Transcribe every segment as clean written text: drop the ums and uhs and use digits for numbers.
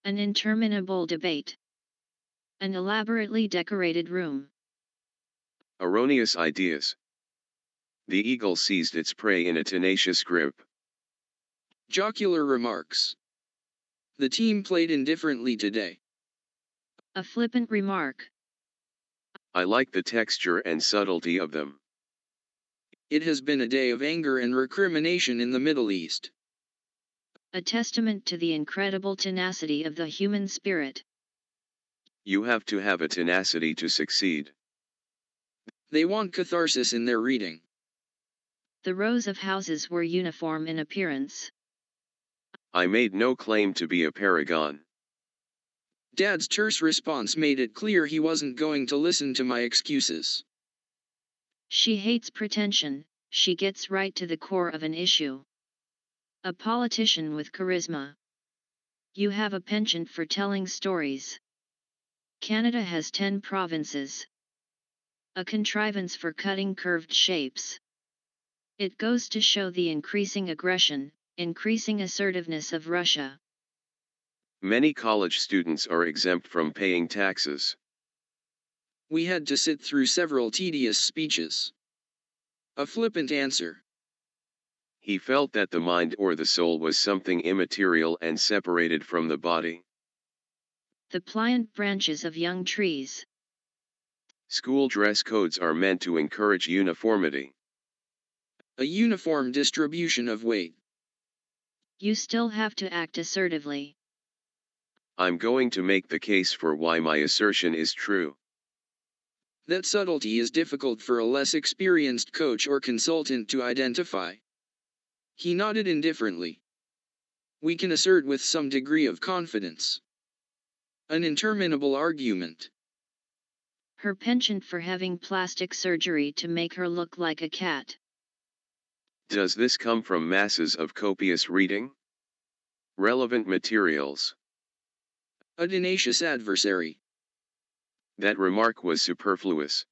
An interminable debate. An elaborately decorated room. Erroneous ideas. The eagle seized its prey in a tenacious grip. Jocular remarks. The team played indifferently today. A flippant remark. I like the texture and subtlety of them. It has been a day of anger and recrimination in the Middle East. A testament to the incredible tenacity of the human spirit. You have to have a tenacity to succeed. They want catharsis in their reading. The rows of houses were uniform in appearance. I made no claim to be a paragon. Dad's terse response made it clear he wasn't going to listen to my excuses. She hates pretension, she gets right to the core of an issue. A politician with charisma. You have a penchant for telling stories. Canada has 10 provinces. A contrivance for cutting curved shapes. It goes to show the increasing aggression, increasing assertiveness of Russia. Many college students are exempt from paying taxes. We had to sit through several tedious speeches. A flippant answer. He felt that the mind or the soul was something immaterial and separated from the body. The pliant branches of young trees. School dress codes are meant to encourage uniformity. A uniform distribution of weight. You still have to act assertively. I'm going to make the case for why my assertion is true. That subtlety is difficult for a less experienced coach or consultant to identify. He nodded indifferently. We can assert with some degree of confidence. An interminable argument. Her penchant for having plastic surgery to make her look like a cat. Does this come from masses of copious reading? Relevant materials. A tenacious adversary. That remark was superfluous.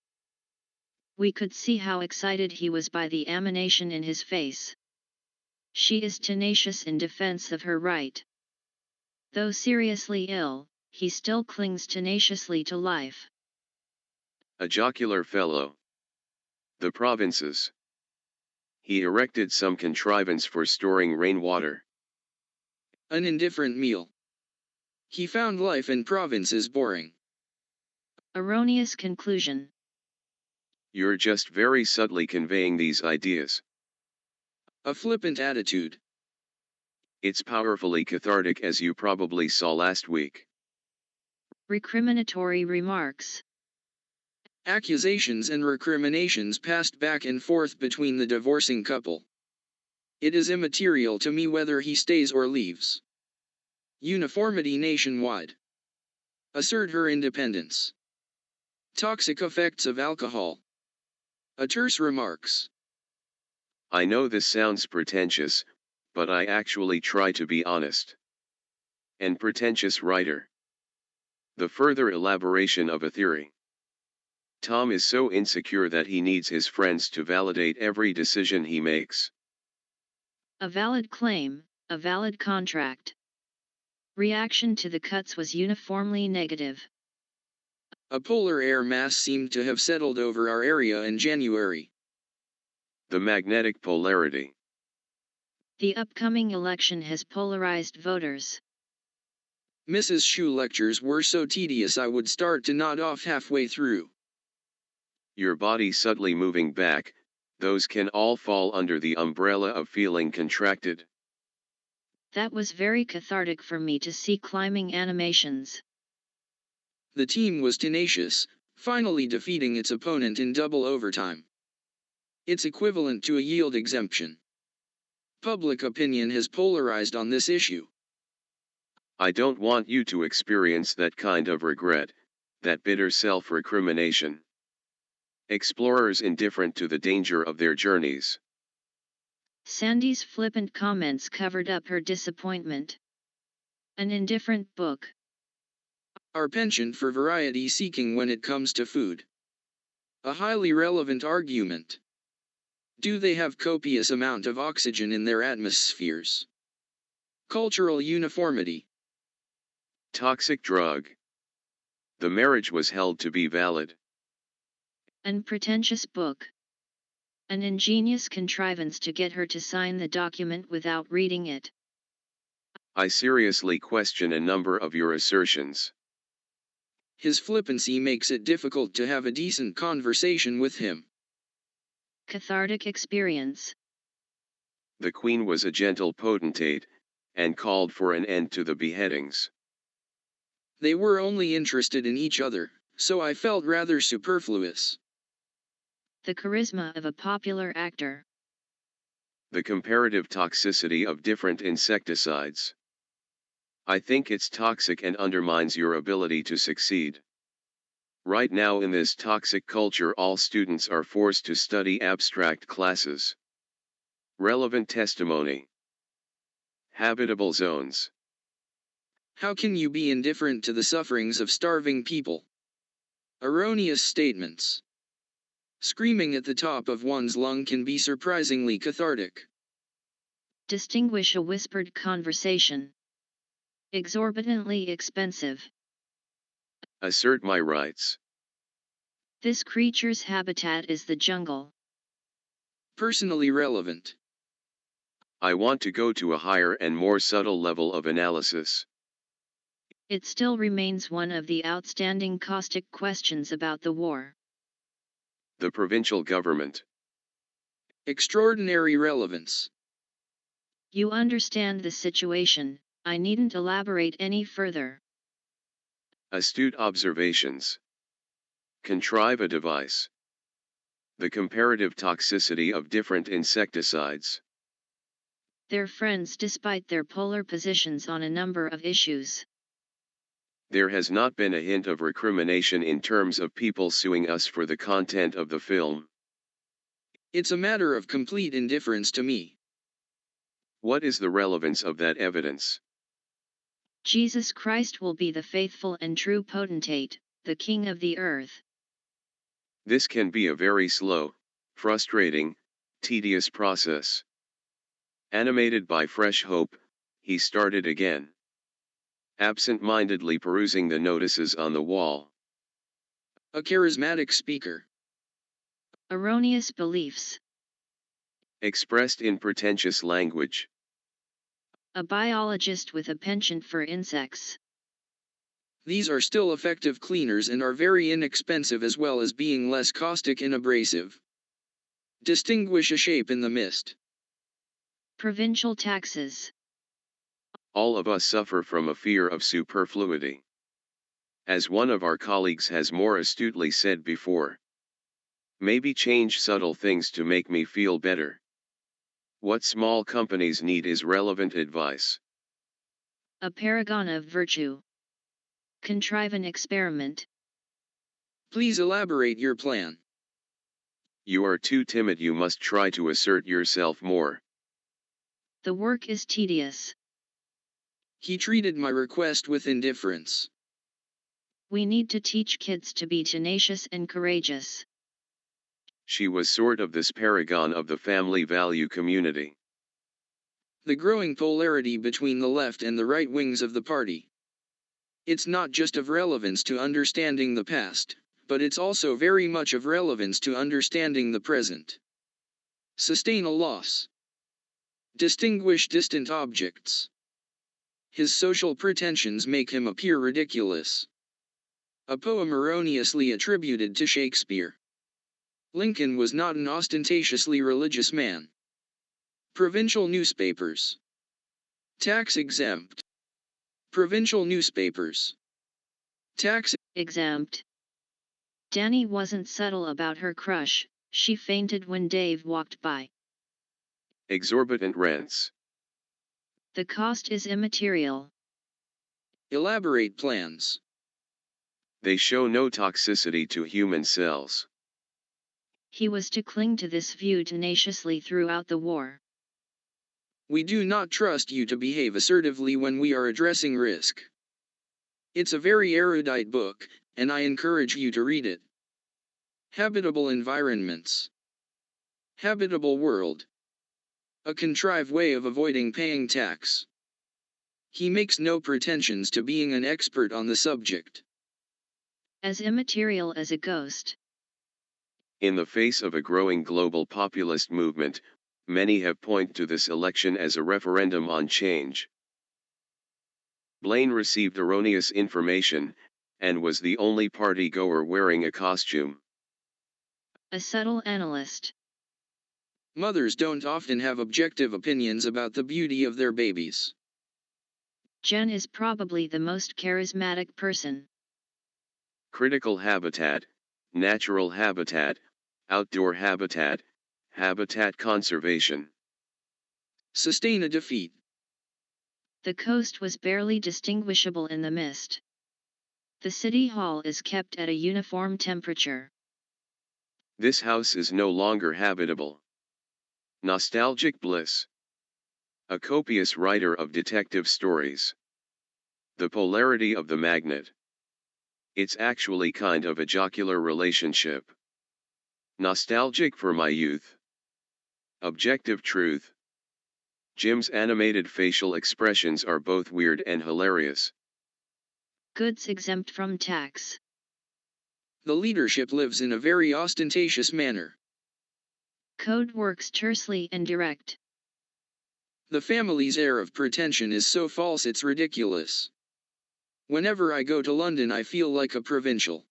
We could see how excited he was by the emanation in his face. She is tenacious in defense of her right. Though seriously ill, he still clings tenaciously to life. A jocular fellow. The provinces. He erected some contrivance for storing rainwater. An indifferent meal. He found life in provinces boring. Erroneous conclusion. You're just very subtly conveying these ideas. A flippant attitude. It's powerfully cathartic, as you probably saw last week. Recriminatory remarks. Accusations and recriminations passed back and forth between the divorcing couple. It is immaterial to me whether he stays or leaves. Uniformity nationwide. Assert her independence. Toxic effects of alcohol. A terse remarks. I know this sounds pretentious, but I actually try to be honest. And pretentious writer. The further elaboration of a theory. Tom is so insecure that he needs his friends to validate every decision he makes. A valid claim, a valid contract. Reaction to the cuts was uniformly negative. A polar air mass seemed to have settled over our area in January. The magnetic polarity. The upcoming election has polarized voters. Mrs. Shu lectures were so tedious I would start to nod off halfway through. Your body subtly moving back, those can all fall under the umbrella of feeling contracted. That was very cathartic for me to see climbing animations. The team was tenacious, finally defeating its opponent in double overtime. It's equivalent to a yield exemption. Public opinion has polarized on this issue. I don't want you to experience that kind of regret, that bitter self-recrimination. Explorers indifferent to the danger of their journeys. Sandy's flippant comments covered up her disappointment. An indifferent book. Our penchant for variety seeking when it comes to food. A highly relevant argument. Do they have copious amount of oxygen in their atmospheres? Cultural uniformity. Toxic drug. The marriage was held to be valid. An pretentious book. An ingenious contrivance to get her to sign the document without reading it. I seriously question a number of your assertions. His flippancy makes it difficult to have a decent conversation with him. Cathartic experience. The Queen was a gentle potentate, and called for an end to the beheadings. They were only interested in each other, so I felt rather superfluous. The charisma of a popular actor. The comparative toxicity of different insecticides. I think it's toxic and undermines your ability to succeed. Right now in this toxic culture, all students are forced to study abstract classes. Relevant testimony. Habitable zones. How can you be indifferent to the sufferings of starving people? Erroneous statements. Screaming at the top of one's lung can be surprisingly cathartic. Distinguish a whispered conversation. Exorbitantly expensive. Assert my rights. This creature's habitat is the jungle. Personally relevant. I want to go to a higher and more subtle level of analysis. It still remains one of the outstanding caustic questions about the war. The provincial government. Extraordinary relevance. You understand the situation, I needn't elaborate any further. Astute observations. Contrive a device. The comparative toxicity of different insecticides. They're friends despite their polar positions on a number of issues. There has not been a hint of recrimination in terms of people suing us for the content of the film. It's a matter of complete indifference to me. What is the relevance of that evidence? Jesus Christ will be the faithful and true potentate, the King of the earth. This can be a very slow, frustrating, tedious process. Animated by fresh hope, he started again. Absent-mindedly perusing the notices on the wall. A charismatic speaker. Erroneous beliefs. Expressed in pretentious language. A biologist with a penchant for insects. These are still effective cleaners and are very inexpensive as well as being less caustic and abrasive. Distinguish a shape in the mist. Provincial taxes. All of us suffer from a fear of superfluity. As one of our colleagues has more astutely said before. Maybe change subtle things to make me feel better. What small companies need is relevant advice. A paragon of virtue. Contrive an experiment. Please elaborate your plan. You are too timid, you must try to assert yourself more. The work is tedious. He treated my request with indifference. We need to teach kids to be tenacious and courageous. She was sort of this paragon of the family value community. The growing polarity between the left and the right wings of the party. It's not just of relevance to understanding the past, but it's also very much of relevance to understanding the present. Sustain a loss. Distinguish distant objects. His social pretensions make him appear ridiculous. A poem erroneously attributed to Shakespeare. Lincoln was not an ostentatiously religious man. Provincial newspapers. Tax exempt. Provincial newspapers. Tax exempt. Danny wasn't subtle about her crush, she fainted when Dave walked by. Exorbitant rents. The cost is immaterial. Elaborate plans. They show no toxicity to human cells. He was to cling to this view tenaciously throughout the war. We do not trust you to behave assertively when we are addressing risk. It's a very erudite book, and I encourage you to read it. Habitable environments. Habitable world. A contrived way of avoiding paying tax. He makes no pretensions to being an expert on the subject. As immaterial as a ghost. In the face of a growing global populist movement, many have pointed to this election as a referendum on change. Blaine received erroneous information, and was the only party-goer wearing a costume. A subtle analyst. Mothers don't often have objective opinions about the beauty of their babies. Jen is probably the most charismatic person. Critical habitat, natural habitat, outdoor habitat, habitat conservation. Sustain a defeat. The coast was barely distinguishable in the mist. The city hall is kept at a uniform temperature. This house is no longer habitable. Nostalgic bliss. A copious writer of detective stories. The polarity of the magnet. It's actually kind of a jocular relationship. Nostalgic for my youth. Objective truth. Jim's animated facial expressions are both weird and hilarious. Goods exempt from tax. The leadership lives in a very ostentatious manner. Code works tersely and direct. The family's air of pretension is so false it's ridiculous. Whenever I go to London I feel like a provincial.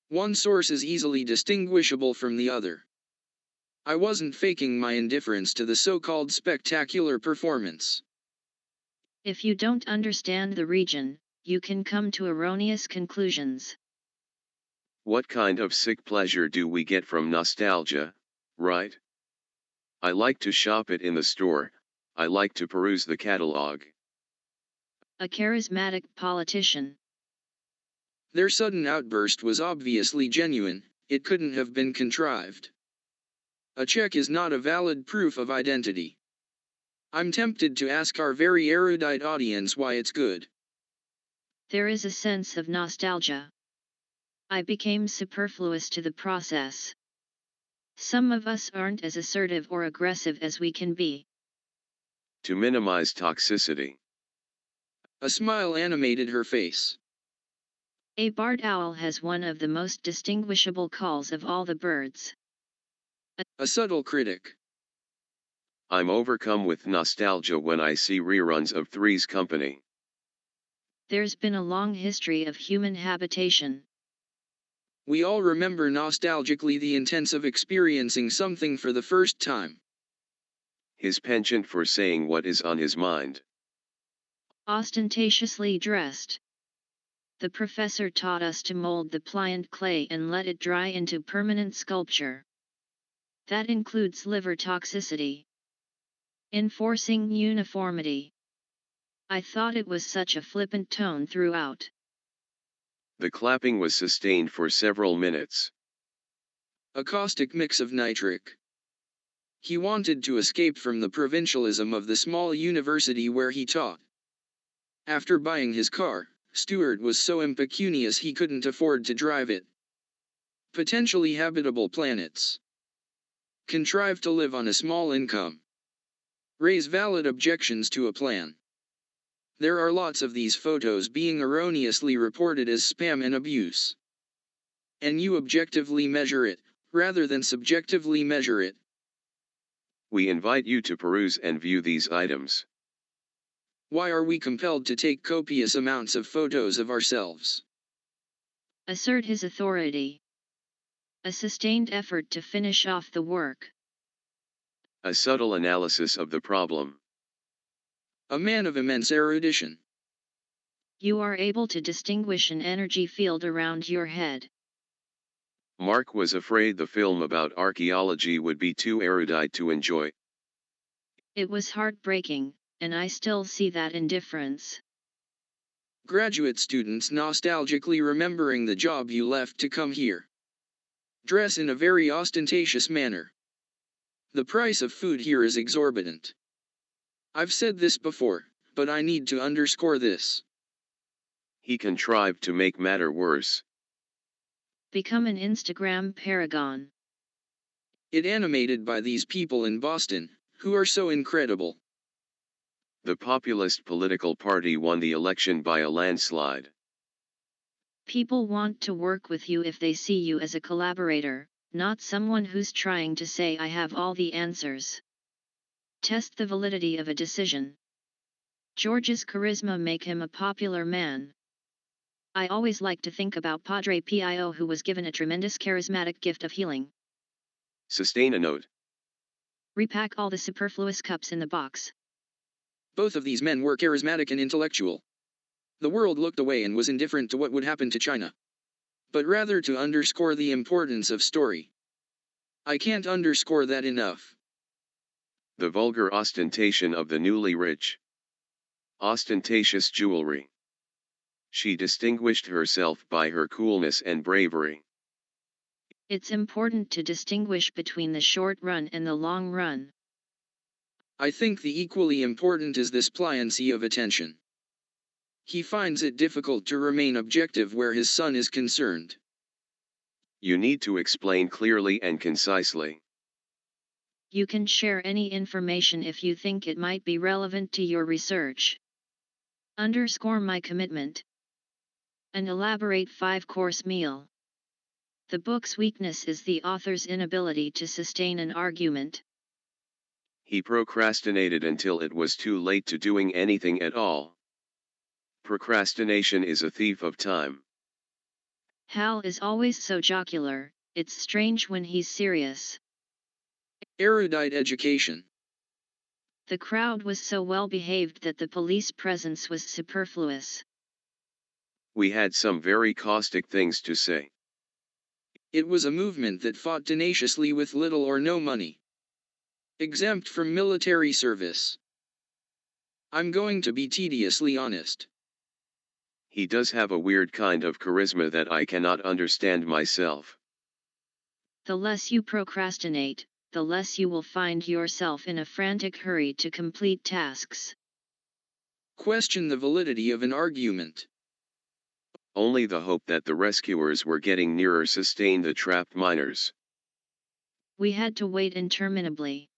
One source is easily distinguishable from the other. I wasn't faking my indifference to the so-called spectacular performance. If you don't understand the region, you can come to erroneous conclusions. What kind of sick pleasure do we get from nostalgia, right? I like to shop it in the store, I like to peruse the catalog. A charismatic politician. Their sudden outburst was obviously genuine, it couldn't have been contrived. A check is not a valid proof of identity. I'm tempted to ask our very erudite audience why it's good. There is a sense of nostalgia. I became superfluous to the process. Some of us aren't as assertive or aggressive as we can be. To minimize toxicity. A smile animated her face. A barred owl has one of the most distinguishable calls of all the birds. A subtle critic. I'm overcome with nostalgia when I see reruns of Three's Company. There's been a long history of human habitation. We all remember nostalgically the intense of experiencing something for the first time. His penchant for saying what is on his mind. Ostentatiously dressed. The professor taught us to mold the pliant clay and let it dry into permanent sculpture. That includes liver toxicity. Enforcing uniformity. I thought it was such a flippant tone throughout. The clapping was sustained for several minutes. A caustic mix of nitric. He wanted to escape from the provincialism of the small university where he taught. After buying his car, Stewart was so impecunious he couldn't afford to drive it. Potentially habitable planets. Contrive to live on a small income. Raise valid objections to a plan. There are lots of these photos being erroneously reported as spam and abuse. And you objectively measure it, rather than subjectively measure it. We invite you to peruse and view these items. Why are we compelled to take copious amounts of photos of ourselves? Assert his authority. A sustained effort to finish off the work. A subtle analysis of the problem. A man of immense erudition. You are able to distinguish an energy field around your head. Mark was afraid the film about archaeology would be too erudite to enjoy. It was heartbreaking, and I still see that indifference. Graduate students nostalgically remembering the job you left to come here. Dress in a very ostentatious manner. The price of food here is exorbitant. I've said this before, but I need to underscore this. He contrived to make matter worse. Become an Instagram paragon. It animated by these people in Boston, who are so incredible. The populist political party won the election by a landslide. People want to work with you if they see you as a collaborator, not someone who's trying to say I have all the answers. Test the validity of a decision. George's charisma make him a popular man. I always like to think about Padre Pio, who was given a tremendous charismatic gift of healing. Sustain a note. Repack all the superfluous cups in the box. Both of these men were charismatic and intellectual. The world looked away and was indifferent to what would happen to China, but rather to underscore the importance of story. I can't underscore that enough. The vulgar ostentation of the newly rich. Ostentatious jewelry. She distinguished herself by her coolness and bravery. It's important to distinguish between the short run and the long run. I think the equally important is this pliancy of attention. He finds it difficult to remain objective where his son is concerned. You need to explain clearly and concisely. You can share any information if you think it might be relevant to your research. Underscore my commitment. An elaborate 5-course meal. The book's weakness is the author's inability to sustain an argument. He procrastinated until it was too late to doing anything at all. Procrastination is a thief of time. Hal is always so jocular, it's strange when he's serious. Erudite education. The crowd was so well behaved that the police presence was superfluous. We had some very caustic things to say. It was a movement that fought tenaciously with little or no money. Exempt from military service. I'm going to be tediously honest. He does have a weird kind of charisma that I cannot understand myself. The less you procrastinate, the less you will find yourself in a frantic hurry to complete tasks. Question the validity of an argument. Only the hope that the rescuers were getting nearer sustained the trapped miners. We had to wait interminably.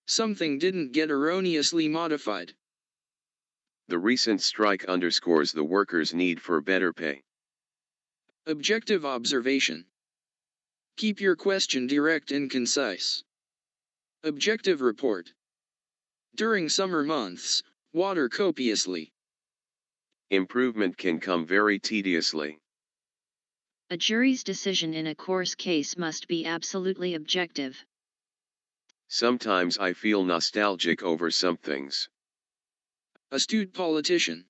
Something didn't get erroneously modified. The recent strike underscores the workers' need for better pay. Objective observation. Keep your question direct and concise. Objective report. During summer months, water copiously. Improvement can come very tediously. A jury's decision in a course case must be absolutely objective. Sometimes I feel nostalgic over some things. Astute politician.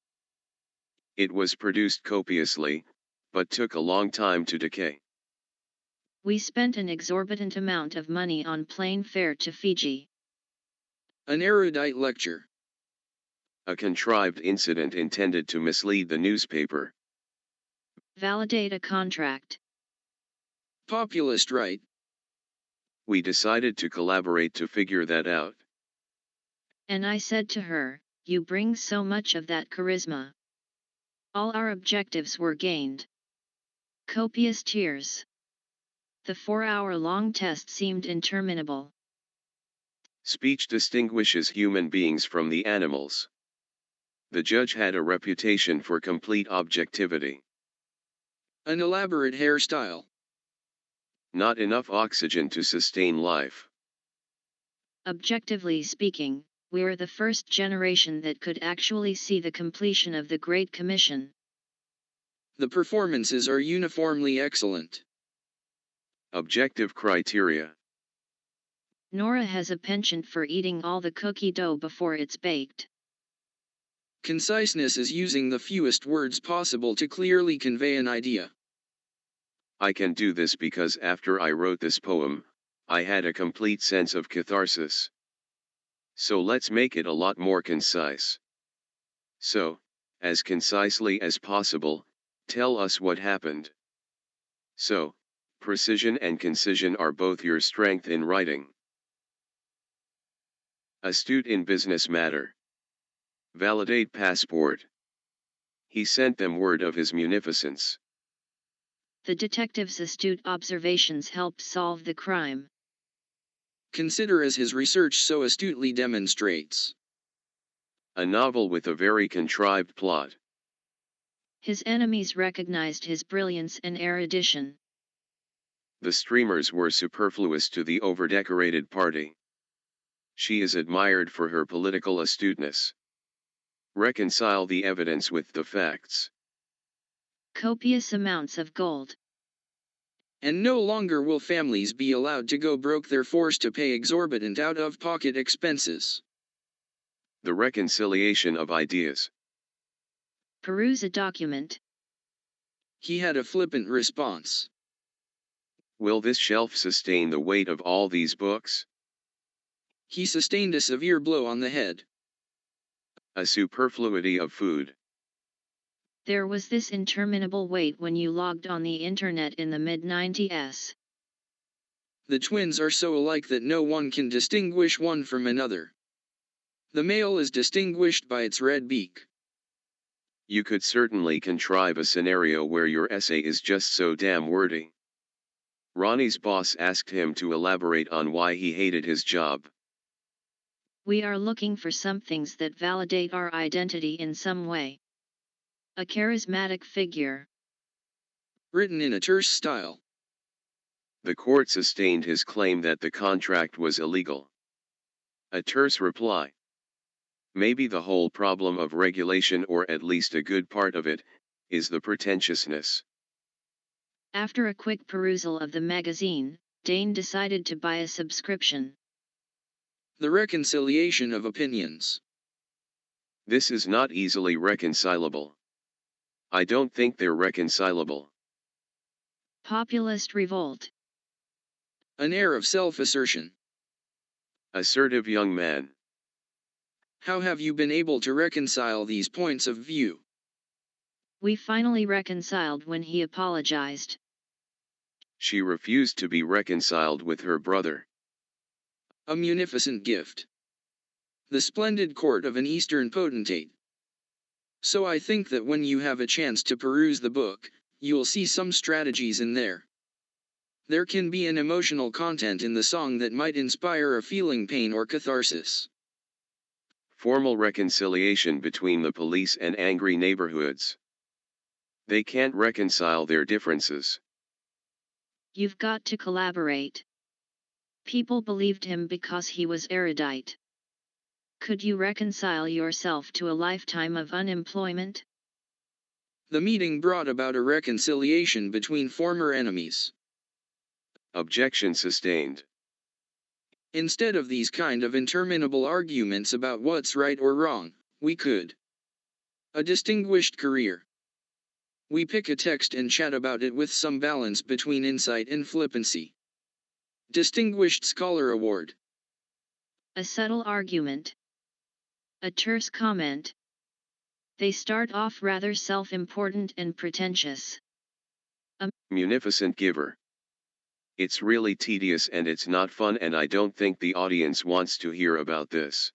It was produced copiously, but took a long time to decay. We spent an exorbitant amount of money on plane fare to Fiji. An erudite lecture. A contrived incident intended to mislead the newspaper. Validate a contract. Populist right. We decided to collaborate to figure that out. And I said to her, you bring so much of that charisma. All our objectives were gained. Copious tears. The 4-hour-long test seemed interminable. Speech distinguishes human beings from the animals. The judge had a reputation for complete objectivity. An elaborate hairstyle. Not enough oxygen to sustain life. Objectively speaking, we're the first generation that could actually see the completion of the Great Commission. The performances are uniformly excellent. Objective criteria. Nora has a penchant for eating all the cookie dough before it's baked. Conciseness is using the fewest words possible to clearly convey an idea. I can do this because after I wrote this poem, I had a complete sense of catharsis. So let's make it a lot more concise. So, as concisely as possible, tell us what happened. So, precision and concision are both your strength in writing. Astute in business matter. Validate passport. He sent them word of his munificence. The detective's astute observations helped solve the crime. Consider as his research so astutely demonstrates. A novel with a very contrived plot. His enemies recognized his brilliance and erudition. The streamers were superfluous to the overdecorated party. She is admired for her political astuteness. Reconcile the evidence with the facts. Copious amounts of gold. And no longer will families be allowed to go broke, they're forced to pay exorbitant out-of-pocket expenses. The reconciliation of ideas. Peruse a document. He had a flippant response. Will this shelf sustain the weight of all these books? He sustained a severe blow on the head. A superfluity of food. There was this interminable wait when you logged on the internet in the mid-90s. The twins are so alike that no one can distinguish one from another. The male is distinguished by its red beak. You could certainly contrive a scenario where your essay is just so damn wordy. Ronnie's boss asked him to elaborate on why he hated his job. We are looking for some things that validate our identity in some way. A charismatic figure. Written in a terse style. The court sustained his claim that the contract was illegal. A terse reply. Maybe the whole problem of regulation, or at least a good part of it, is the pretentiousness. After a quick perusal of the magazine, Dane decided to buy a subscription. The reconciliation of opinions. This is not easily reconcilable. I don't think they're reconcilable. Populist revolt. An air of self-assertion. Assertive young man. How have you been able to reconcile these points of view? We finally reconciled when he apologized. She refused to be reconciled with her brother. A munificent gift. The splendid court of an Eastern potentate. So I think that when you have a chance to peruse the book, you'll see some strategies in there. There can be an emotional content in the song that might inspire a feeling pain or catharsis. Formal reconciliation between the police and angry neighborhoods. They can't reconcile their differences. You've got to collaborate. People believed him because he was erudite. Could you reconcile yourself to a lifetime of unemployment? The meeting brought about a reconciliation between former enemies. Objection sustained. Instead of these kind of interminable arguments about what's right or wrong, we could. A distinguished career. We pick a text and chat about it with some balance between insight and flippancy. Distinguished Scholar Award. A subtle argument. A terse comment. They start off rather self-important and pretentious. Munificent giver. It's really tedious and it's not fun, and I don't think the audience wants to hear about this.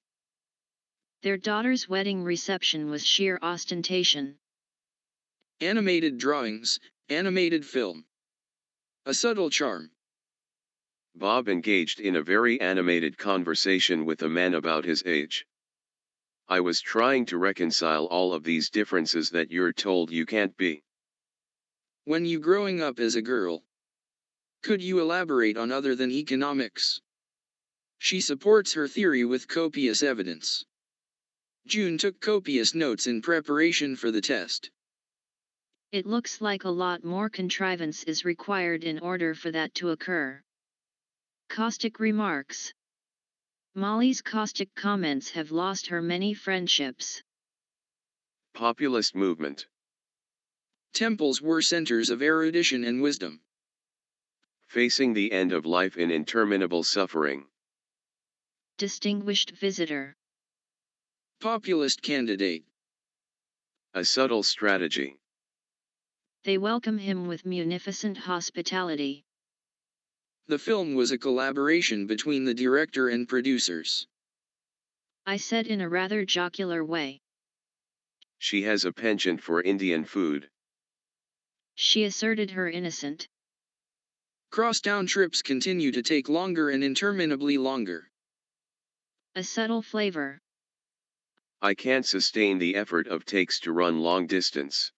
Their daughter's wedding reception was sheer ostentation. Animated drawings, animated film. A subtle charm. Bob engaged in a very animated conversation with a man about his age. I was trying to reconcile all of these differences that you're told you can't be. When you growing up as a girl. Could you elaborate on other than economics? She supports her theory with copious evidence. June took copious notes in preparation for the test. It looks like a lot more contrivance is required in order for that to occur. Caustic remarks. Molly's caustic comments have lost her many friendships. Populist movement. Temples were centers of erudition and wisdom. Facing the end of life in interminable suffering. Distinguished visitor. Populist candidate. A subtle strategy. They welcome him with munificent hospitality. The film was a collaboration between the director and producers. I said in a rather jocular way. She has a penchant for Indian food. She asserted her innocent. Crosstown trips continue to take longer and interminably longer. A subtle flavor. I can't sustain the effort of takes to run long distance.